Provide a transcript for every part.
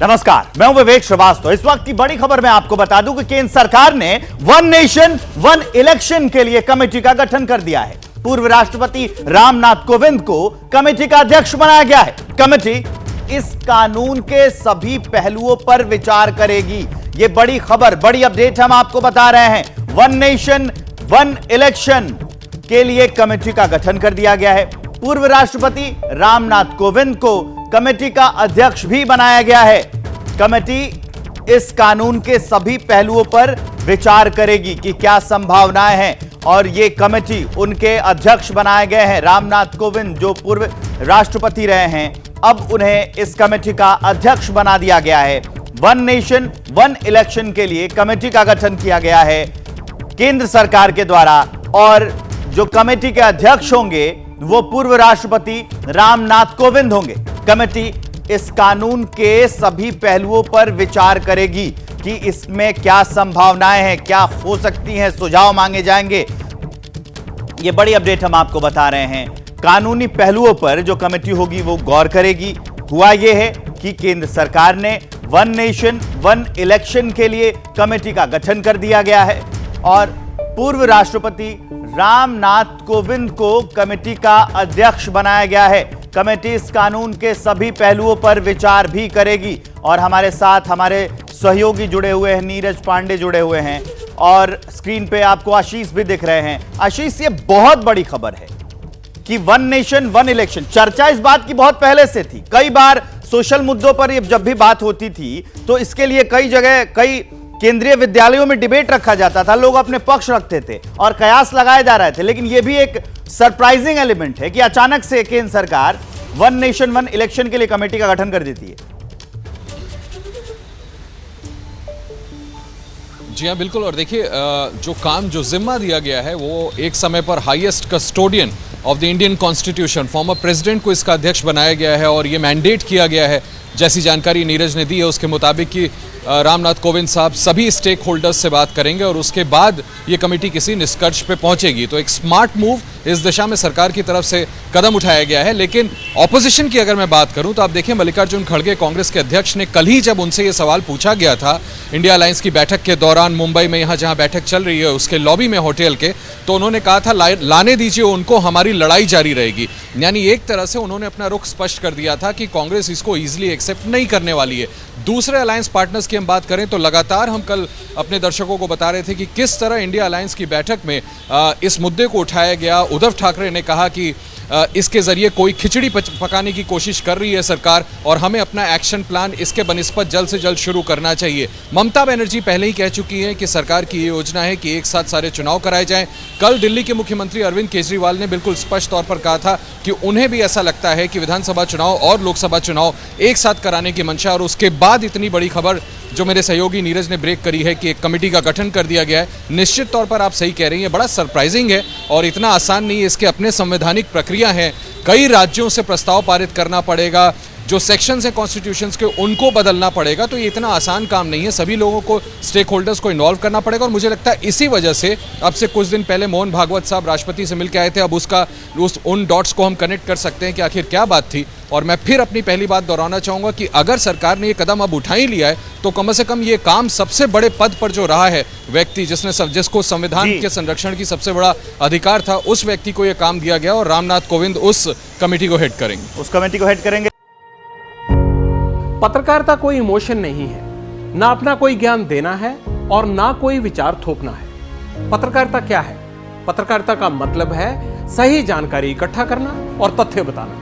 नमस्कार, मैं हूं विवेक श्रीवास्तव। इस वक्त की बड़ी खबर मैं आपको बता दूं कि केंद्र सरकार ने वन नेशन वन इलेक्शन के लिए कमेटी का गठन कर दिया है। पूर्व राष्ट्रपति रामनाथ कोविंद को कमेटी का अध्यक्ष बनाया गया है। कमेटी इस कानून के सभी पहलुओं पर विचार करेगी। यह बड़ी खबर, बड़ी अपडेट हम आपको बता रहे हैं। वन नेशन वन इलेक्शन के लिए कमेटी का गठन कर दिया गया है। पूर्व राष्ट्रपति रामनाथ कोविंद को कमेटी का अध्यक्ष भी बनाया गया है। कमेटी इस कानून के सभी पहलुओं पर विचार करेगी कि क्या संभावनाएं हैं, और ये कमेटी उनके अध्यक्ष बनाए गए हैं। रामनाथ कोविंद जो पूर्व राष्ट्रपति रहे हैं, अब उन्हें इस कमेटी का अध्यक्ष बना दिया गया है। वन नेशन वन इलेक्शन के लिए कमेटी का गठन किया गया है केंद्र सरकार के द्वारा, और जो कमेटी के अध्यक्ष होंगे वो पूर्व राष्ट्रपति रामनाथ कोविंद होंगे। कमेटी इस कानून के सभी पहलुओं पर विचार करेगी कि इसमें क्या संभावनाएं हैं, क्या हो सकती हैं, सुझाव मांगे जाएंगे। ये बड़ी अपडेट हम आपको बता रहे हैं। कानूनी पहलुओं पर जो कमेटी होगी वो गौर करेगी। हुआ यह है कि केंद्र सरकार ने वन नेशन वन इलेक्शन के लिए कमेटी का गठन कर दिया गया है, और पूर्व राष्ट्रपति रामनाथ कोविंद को कमेटी का अध्यक्ष बनाया गया है। कमेटी इस कानून के सभी पहलुओं पर विचार भी करेगी, और हमारे साथ हमारे सहयोगी जुड़े हुए हैं, नीरज पांडे जुड़े हुए हैं, और स्क्रीन पे आपको आशीष भी दिख रहे हैं। आशीष, ये बहुत बड़ी खबर है कि वन नेशन वन इलेक्शन, चर्चा इस बात की बहुत पहले से थी। कई बार सोशल मुद्दों पर जब भी बात होती थी तो इसके लिए कई जगह, कई केंद्रीय विद्यालयों में डिबेट रखा जाता था, लोग अपने पक्ष रखते थे और कयास लगाए जा रहे थे। लेकिन यह भी एक सरप्राइजिंग एलिमेंट है कि अचानक से केंद्र सरकार वन नेशन वन इलेक्शन के लिए कमेटी का गठन कर देती है। जी हाँ, बिल्कुल। और देखिए, जो काम, जो जिम्मा दिया गया है वो एक समय पर highest custodian of the Indian constitution former president को इसका अध्यक्ष बनाया गया है, और ये मैंडेट किया गया है, जैसी जानकारी नीरज ने दी है उसके मुताबिक, कि रामनाथ कोविंद साहब सभी स्टेक होल्डर्स से बात करेंगे और उसके बाद ये कमेटी किसी निष्कर्ष पे पहुंचेगी। तो एक स्मार्ट मूव इस दिशा में सरकार की तरफ से कदम उठाया गया है। लेकिन ऑपोजिशन की अगर मैं बात करूं तो आप देखिए, मल्लिकार्जुन खड़गे कांग्रेस के अध्यक्ष ने कल ही जब उनसे ये सवाल पूछा गया था इंडिया अलायंस की बैठक के दौरान मुंबई में, यहाँ जहाँ बैठक चल रही है उसके लॉबी में होटल के, तो उन्होंने कहा था लाने दीजिए उनको, हमारी लड़ाई जारी रहेगी। यानी एक तरह से उन्होंने अपना रुख स्पष्ट कर दिया था कि कांग्रेस इसको ईजिली एक्सेप्ट नहीं करने वाली है। दूसरे अलायंस पार्टनर्स की हम बात करें तो लगातार हम कल अपने दर्शकों को बता रहे थे कि किस तरह इंडिया अलायंस की बैठक में इस मुद्दे को उठाया गया। उद्धव ठाकरे ने कहा कि इसके जरिए कोई खिचड़ी पकाने की कोशिश कर रही है सरकार, और हमें अपना एक्शन प्लान इसके बनिस्बत जल्द से जल्द शुरू करना चाहिए। ममता बनर्जी पहले ही कह चुकी हैं कि सरकार की ये योजना है कि एक साथ सारे चुनाव कराए जाएं। कल दिल्ली के मुख्यमंत्री अरविंद केजरीवाल ने बिल्कुल स्पष्ट तौर पर कहा था कि उन्हें भी ऐसा लगता है कि विधानसभा चुनाव और लोकसभा चुनाव एक साथ कराने की मंशा। और उसके बाद इतनी बड़ी खबर जो मेरे सहयोगी नीरज ने ब्रेक करी है कि एक कमेटी का गठन कर दिया गया है, निश्चित तौर पर आप सही कह रही हैं, बड़ा सरप्राइजिंग है और इतना आसान नहीं है। इसके अपने संवैधानिक प्रक्रिया है, कई राज्यों से प्रस्ताव पारित करना पड़ेगा, जो सेक्शंस हैं कॉन्स्टिट्यूशंस के उनको बदलना पड़ेगा। तो ये इतना आसान काम नहीं है, सभी लोगों को, स्टेक होल्डर्स को इन्वॉल्व करना पड़ेगा। और मुझे लगता है इसी वजह से अब से कुछ दिन पहले मोहन भागवत साहब राष्ट्रपति से मिलकर आए थे। अब उन डॉट्स को हम कनेक्ट कर सकते हैं कि आखिर क्या बात थी। और मैं फिर अपनी पहली बात दोहराना चाहूँगा कि अगर सरकार ने ये कदम अब उठा ही लिया है तो कम से कम ये काम सबसे बड़े पद पर जो रहा है व्यक्ति, जिसको संविधान के संरक्षण की सबसे बड़ा अधिकार था, उस व्यक्ति को ये काम दिया गया, और रामनाथ कोविंद उस कमेटी को हेड करेंगे। उस कमेटी को हेड करेंगे। पत्रकारिता कोई इमोशन नहीं है, ना अपना कोई ज्ञान देना है और ना कोई विचार थोपना है। पत्रकारिता क्या है? पत्रकारिता का मतलब है सही जानकारी इकट्ठा करना और तथ्य बताना।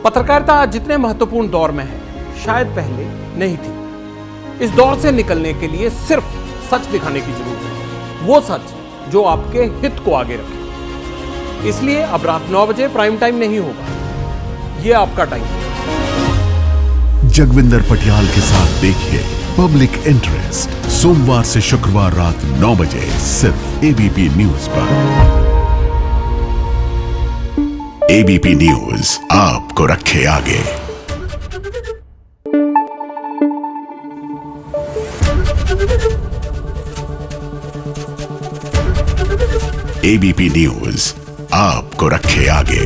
पत्रकारिता आज जितने महत्वपूर्ण दौर में है, शायद पहले नहीं थी। इस दौर से निकलने के लिए सिर्फ सच दिखाने की जरूरत है, वो सच जो आपके हित को आगे रखे। इसलिए अब रात 9 बजे प्राइम टाइम नहीं होगा, ये आपका टाइम है। जगविंदर पटियाल के साथ देखिए पब्लिक इंटरेस्ट, सोमवार से शुक्रवार रात 9 बजे सिर्फ एबीपी न्यूज पर। एबीपी न्यूज आपको रखे आगे। एबीपी न्यूज आपको रखे आगे।